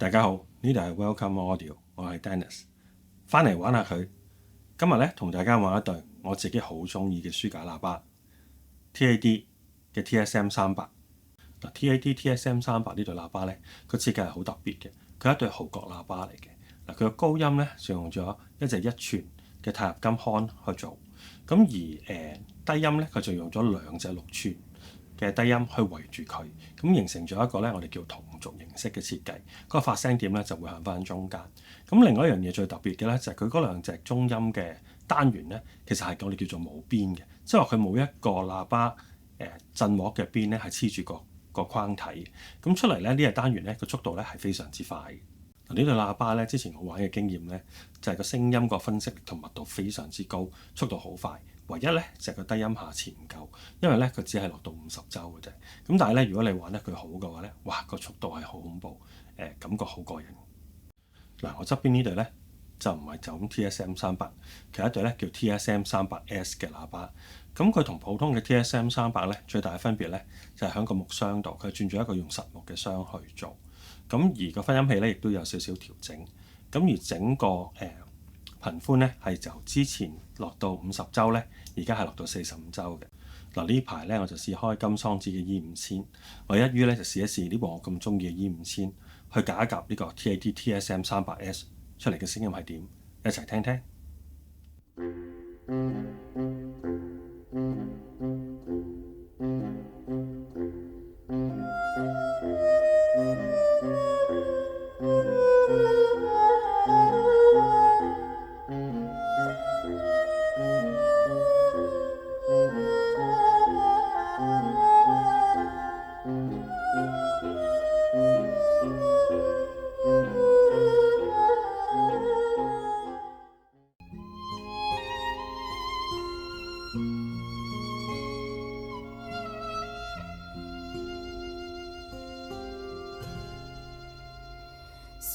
大家好，呢度係 Welcome Audio， 我係 Dennis， 翻嚟玩下佢。今日咧同大家玩一對我自己好中意嘅書架喇叭 TAD 嘅 TSM300。嗱 TAD TSM300 呢對喇叭咧，個設計係好特別嘅，佢係一對號角喇叭嚟嘅。嗱，佢嘅高音咧就用咗一隻1寸嘅鈦合金腔去做，咁而低音咧佢就用咗2隻6寸嘅低音去圍住佢，咁形成咗一個咧我哋叫同軸形式嘅設計。個發聲點咧就會向翻中間。咁另外一樣嘢最特別嘅咧就係佢嗰2隻中音嘅單元咧，其實係我哋叫做冇邊嘅，即係話佢冇一個喇叭震鑊嘅邊咧係黐住個框體。咁出嚟咧呢個單元咧個速度咧係非常之快嘅。呢對喇叭咧之前我玩嘅經驗咧就係個聲音個分析力同密度非常之高，速度好快。唯一咧就係個低音下潛唔夠，因為咧佢只係落到50周嘅啫。咁但係咧如果你玩得佢好嘅話咧，哇個速度係好恐怖，感覺好過癮。嗱，我側邊呢對咧就唔係就咁 TSM300，其實一對咧叫 TSM300S 嘅喇叭。咁佢同普通嘅 TSM300咧最大嘅分別咧就係喺個木箱度，佢轉咗一個用實木嘅箱去做。咁而個分音器咧亦都有少少調整。咁而整個頻寬咧係由之前落到50周咧，而家係落到45周嘅。嗱呢排咧我就試開金桑子嘅 E5000，我一於咧就試一試呢部我咁中意嘅 E5000，去夾一夾呢個 TAD TSM300S 出嚟嘅聲音係點，一齊聽聽。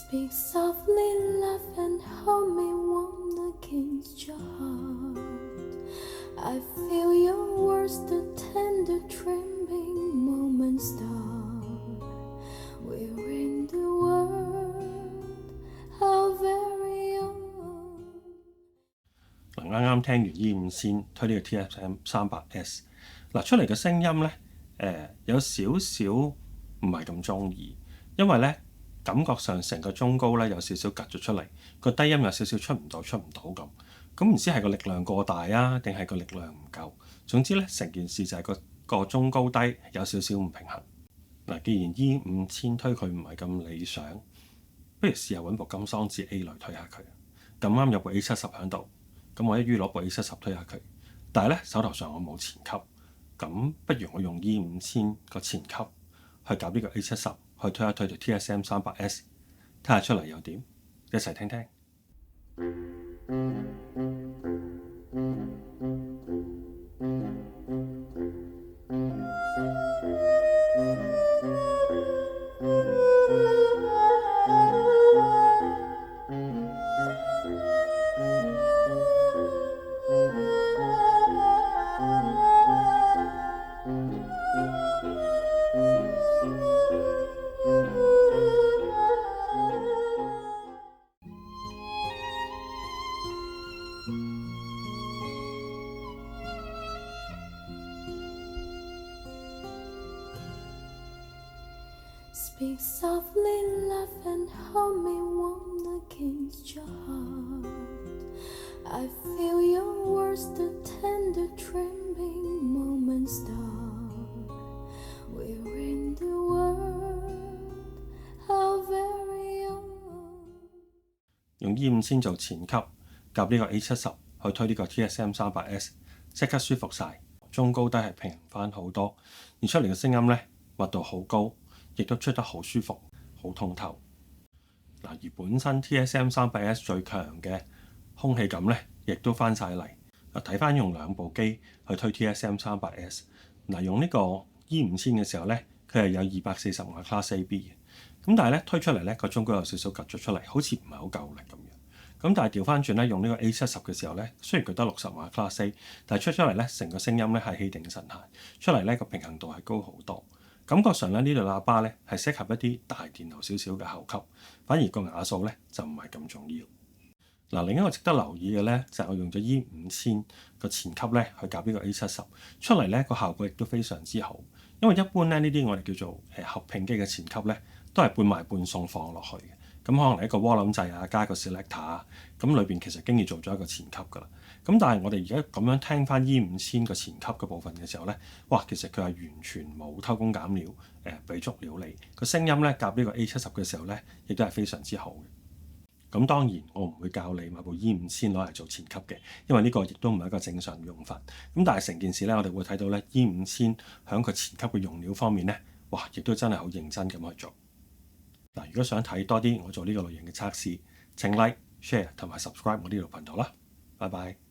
Speak softly, love, and hold me warm against your heart. I feel your words, the tender trembling moments start. We're in the world, how very own. 啱啱聽完 E5000推呢個 TSM300S， 出嚟嘅聲音咧，有少少唔係咁中意，因為咧感覺上成個中高咧有少少趌咗出嚟，個低音有少少出唔到咁。咁唔知係個力量過大啊，定係個力量唔夠？總之咧成件事就係個中高低有少少唔平衡。嗱，既然 E5000推佢唔係咁理想，不如試下揾部金桑子 A 類推下佢。咁啱有部 A70 喺度，咁我一於攞部 A70 推下佢。但係咧手頭上我冇前級，咁不如我用 E5000個前級去夾呢個 A70。去推一推條 TSM300S， 睇下出嚟又點，一齊聽聽。Speak softly, love, and hold me warm against your heart. I feel your words, the tender trembling moments start. We're in the world, how very own. 用 E5000做前級，夾呢個 A70去推呢個 TSM300S， 即刻舒服晒，中高低係平衡翻好多，而出嚟嘅聲音咧密度好高。亦都出得好舒服，好通透。而本身 TSM300S 最強嘅空氣感咧，亦都翻晒嚟。睇翻用2部機去推 TSM300S。用呢個 E5000嘅時候咧，佢係有240瓦 Class AB 嘅。咁但係咧推出嚟咧個中高有少少趌咗出嚟，好似唔係好夠力咁樣。咁但係調翻轉咧，用呢個 A70嘅時候咧，雖然佢得60瓦 Class A，但係出嚟咧成個聲音咧係氣定神閒，出嚟咧個平衡度係高好多。感覺上咧呢類喇叭咧係適合一啲大電流少少嘅後級，反而個瓦數咧就唔係咁重要。嗱，另一個值得留意嘅咧就係我用咗 E5000個前級咧去夾呢個 A70，出嚟咧個效果亦都非常之好。因為一般咧呢啲我哋叫做合併機嘅前級咧都係半賣半送放落去嘅，咁可能係一個渦輪掣啊，加個 selector 啊，咁裏邊其實經已做咗一個前級噶啦。咁但係我哋而家咁樣聽翻 E5000個前級嘅部分嘅時候咧，哇，其實佢係完全冇偷工減料，俾足料你個聲音咧夾呢個 A70嘅時候咧，亦都係非常之好嘅。咁當然我唔會教你買部 E5000攞嚟做前級嘅，因為呢個亦都唔係一個正常用法。咁但係成件事咧，我哋會睇到咧 E5000喺佢前級嘅用料方面咧，哇，亦都真係好認真咁去做。嗱，如果想睇多啲我做呢個類型嘅測試，請 like、share 同埋 subscribe 我呢條頻道啦。拜拜。